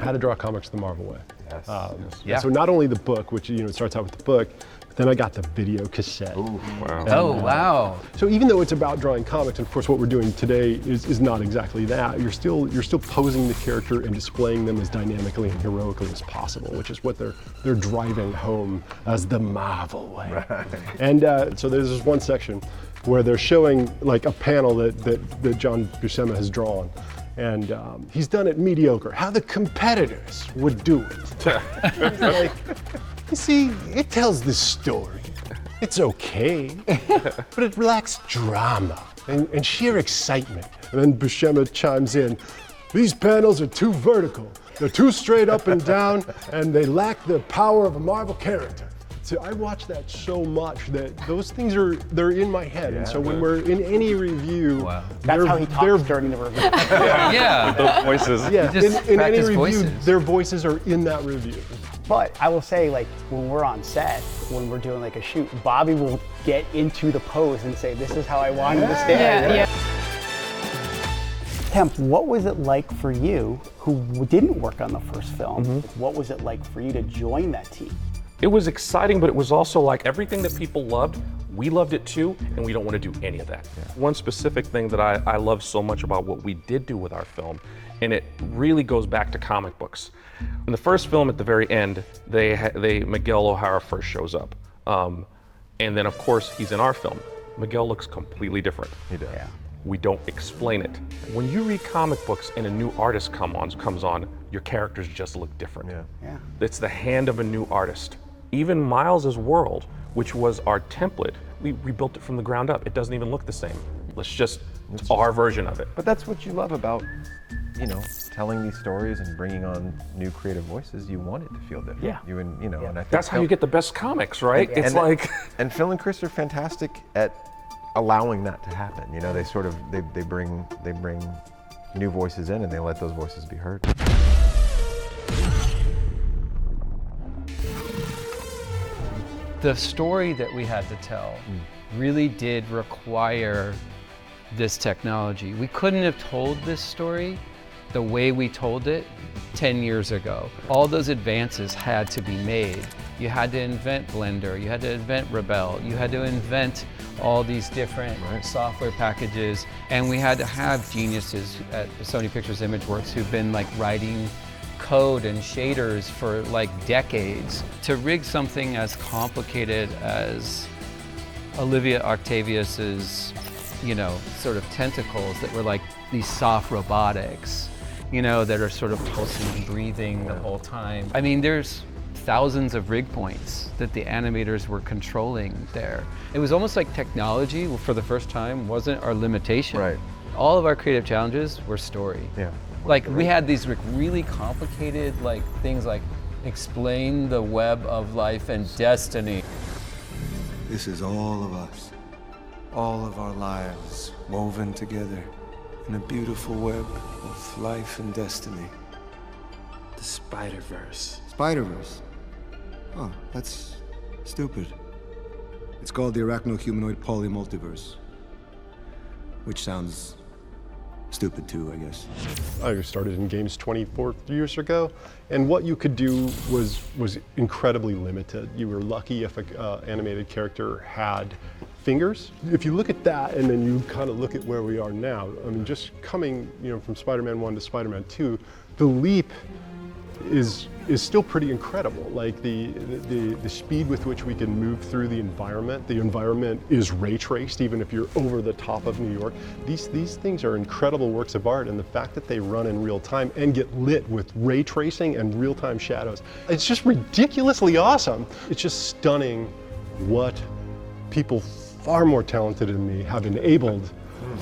how to draw comics the Marvel way. Yes. So not only the book, which it starts out with the book, but then I got the video cassette. Ooh, wow. And, Wow. So even though it's about drawing comics, and of course what we're doing today is not exactly that, you're still posing the character and displaying them as dynamically and heroically as possible, which is what they're driving home as the Marvel way. Right. And so there's this one section where they're showing like a panel that John Buscema has drawn. And he's done it mediocre, how the competitors would do it. He's like, you see, it tells the story. It's okay, but it lacks drama and sheer excitement. And then Buscema chimes in, these panels are too vertical. They're too straight up and down, and they lack the power of a Marvel character. So I watch that so much that those things they're in my head. And so when we're in any review, that's how he talks during the review. With those voices. Yeah, in any review, voices. their voices are in that review. But I will say, like, when we're on set, when we're doing like a shoot, Bobby will get into the pose and say, this is how I wanted to stand. Yeah. Kemp, what was it like for you, who didn't work on the first film, what was it like for you to join that team? It was exciting, but it was also like everything that people loved, we loved it too, and we don't want to do any of that. One specific thing that I love so much about what we did do with our film, and it really goes back to comic books. In the first film, at the very end, Miguel O'Hara first shows up. And then of course, he's in our film. Miguel looks completely different. He does. Yeah. We don't explain it. When you read comic books and a new artist comes on, your characters just look different. Yeah. It's the hand of a new artist. Even Miles's world, which was our template, we rebuilt it from the ground up. It doesn't even look the same. It's our version of it. But that's what you love about, telling these stories and bringing on new creative voices. You want it to feel different. Yeah. And I think That's how you get the best comics, right? And Phil and Chris are fantastic at allowing that to happen. They bring new voices in and they let those voices be heard. The story that we had to tell really did require this technology. We couldn't have told this story the way we told it 10 years ago. All those advances had to be made. You had to invent Blender, you had to invent Rebel, you had to invent all these different software packages, and we had to have geniuses at Sony Pictures Imageworks who've been like writing code and shaders for like decades to rig something as complicated as Olivia Octavius's, sort of tentacles that were like these soft robotics, that are sort of pulsing and breathing the whole time. I mean, there's thousands of rig points that the animators were controlling there. It was almost like technology, for the first time, wasn't our limitation. Right. All of our creative challenges were story. Yeah. Like we had these really complicated things like explain the web of life and destiny. This is all of us, all of our lives woven together in a beautiful web of life and destiny. The Spider-Verse. Spider-Verse? Oh, that's stupid. It's called the Arachno-Humanoid Polymultiverse, which sounds stupid too, I guess. I started in games 24 years ago, and what you could do was incredibly limited. You were lucky if an animated character had fingers. If you look at that and then you kind of look at where we are now, I mean, just coming from Spider-Man 1 to Spider-Man 2, the leap is still pretty incredible. Like the speed with which we can move through the environment. The environment is ray traced, even if you're over the top of New York. These things are incredible works of art, and the fact that they run in real time and get lit with ray tracing and real time shadows, it's just ridiculously awesome. It's just stunning what people far more talented than me have enabled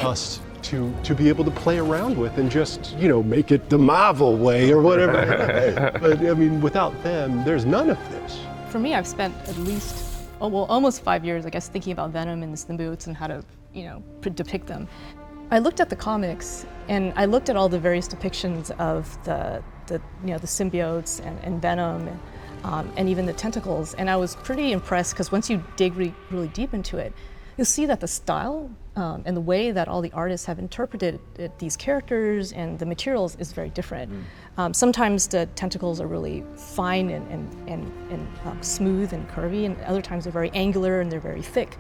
us to be able to play around with and just, make it the Marvel way or whatever. But I mean, without them, there's none of this. For me, I've spent at least, almost 5 years, I guess, thinking about Venom and the symbiotes and how to, depict them. I looked at the comics and I looked at all the various depictions of the symbiotes and Venom and even the tentacles, and I was pretty impressed because once you dig really deep into it, you'll see that the style and the way that all the artists have interpreted these characters and the materials is very different. Sometimes the tentacles are really fine and smooth and curvy, and other times they're very angular and they're very thick.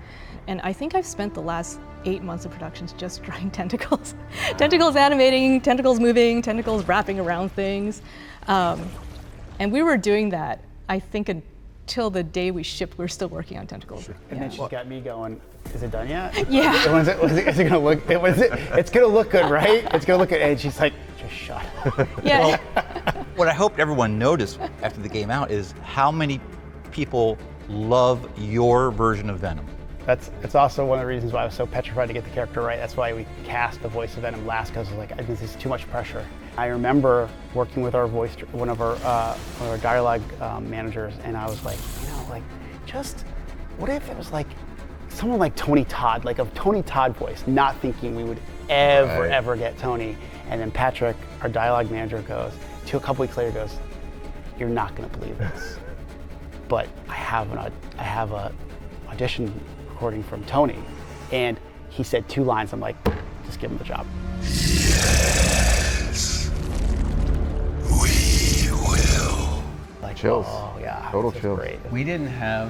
And I think I've spent the last 8 months of productions just drawing tentacles. Tentacles animating, tentacles moving, tentacles wrapping around things. And we were doing that, I think, until the day we shipped. We were still working on tentacles. And then she's got me going, is it done yet? Yeah. Is it gonna look, it's gonna look good, right? It's gonna look good. And she's like, just shut up. Yeah. What I hope everyone noticed after the game out is how many people love your version of Venom. It's also one of the reasons why I was so petrified to get the character right. That's why we cast the voice of Venom last, because I was like, this is too much pressure. I remember working with one of our dialogue managers, and I was like, just what if it was like someone like Tony Todd, like a Tony Todd voice, not thinking we would ever get Tony. And then Patrick, our dialogue manager, goes to a couple weeks later, goes, "You're not going to believe this, but I have a audition recording from Tony," and he said 2 lines. I'm like, just give him the job. Yes, we will. Like, Chills. Oh yeah, Total this is chills. great. We didn't have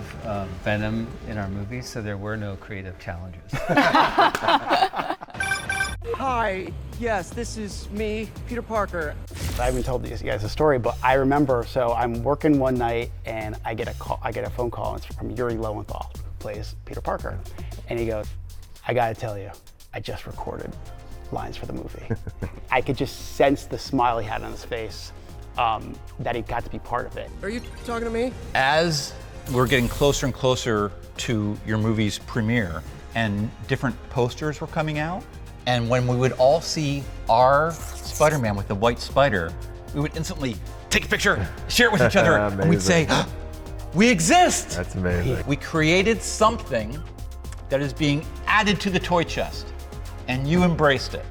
Venom in our movies, so there were no creative challenges. Hi, yes, this is me, Peter Parker. I haven't told you guys the story, but I remember. So I'm working one night, and I get a phone call. And it's from Yuri Lowenthal, who plays Peter Parker, and he goes, "I gotta tell you, I just recorded lines for the movie." I could just sense the smile he had on his face, that he got to be part of it. Are you talking to me? As we're getting closer and closer to your movie's premiere, and different posters were coming out, and when we would all see our Spider-Man with the white spider, we would instantly take a picture, share it with each other, and we'd say, "We exist!" That's amazing. We created something that is being added to the toy chest, and you embraced it.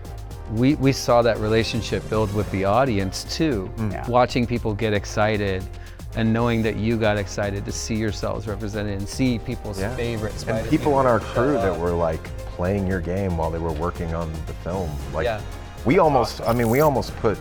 We saw that relationship build with the audience too, Yeah. watching people get excited and knowing that you got excited to see yourselves represented and see people's Yeah. favorite And Spider-Man people on our show crew that up. were like playing your game while they were working on the film. Like Yeah. we almost put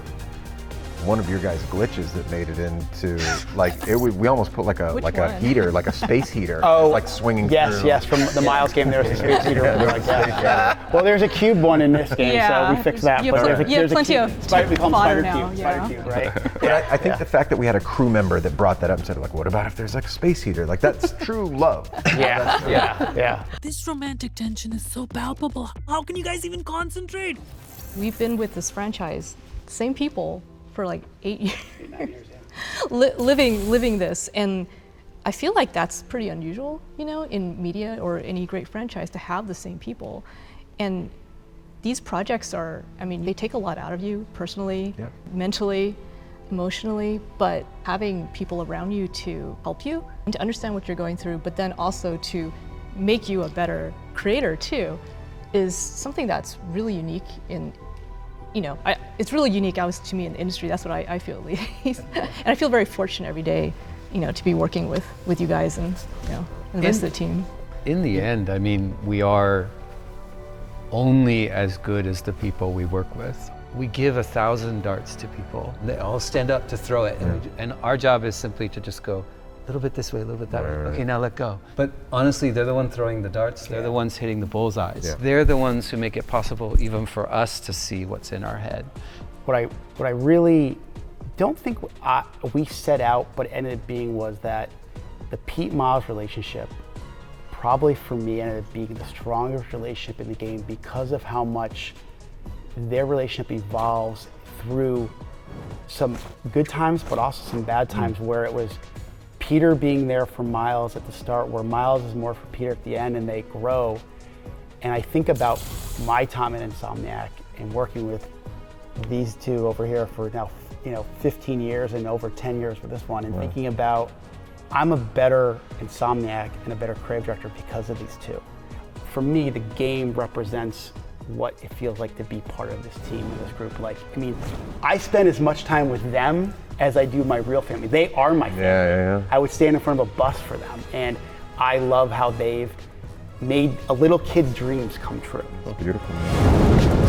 one of your guys' glitches that made it into like we almost put like a Which a one? heater, like a space heater, Oh, like swinging Yes, through. yes. From the Miles game, there was a space heater. Like that. Yeah. Well, there's a cube one in this game, so we fixed that. You have, But you have plenty cube. of We call them fodder spider now. cube. Yeah. Spider cube, right? But I think the fact that we had a crew member that brought that up and said, like, what about if there's like a space heater? Like, that's true love. Yeah. This romantic tension is so palpable. How can you guys even concentrate? We've been with this franchise, same people, for like 8 years. 9 years, yeah. living this, and I feel like that's pretty unusual, in media or any great franchise, to have the same people. And these projects are, they take a lot out of you personally, mentally, emotionally, but having people around you to help you and to understand what you're going through, but then also to make you a better creator too, is something that's really unique in, it's really unique to me in the industry. That's what I feel at least. And I feel very fortunate every day, to be working with you guys and, and the rest of the team. In the end, we are only as good as the people we work with. We give 1,000 darts to people. They all stand up to throw it. And our job is simply to just go a little bit this way, a little bit that way. Okay, now let go. But honestly, they're the ones throwing the darts. They're the ones hitting the bullseyes. Yeah. They're the ones who make it possible even for us to see what's in our head. What I really don't think we set out, but ended up being, was that the Pete Miles relationship probably for me ended up being the strongest relationship in the game because of how much their relationship evolves through some good times, but also some bad times, where it was Peter being there for Miles at the start, where Miles is more for Peter at the end, and they grow. And I think about my time at Insomniac and working with these two over here for now, 15 years and over 10 years with this one, and thinking about, I'm a better Insomniac and a better creative director because of these two. For me, the game represents what it feels like to be part of this team and this group. I spend as much time with them as I do my real family. They are my family. Yeah. I would stand in front of a bus for them, and I love how they've made a little kid's dreams come true. Beautiful.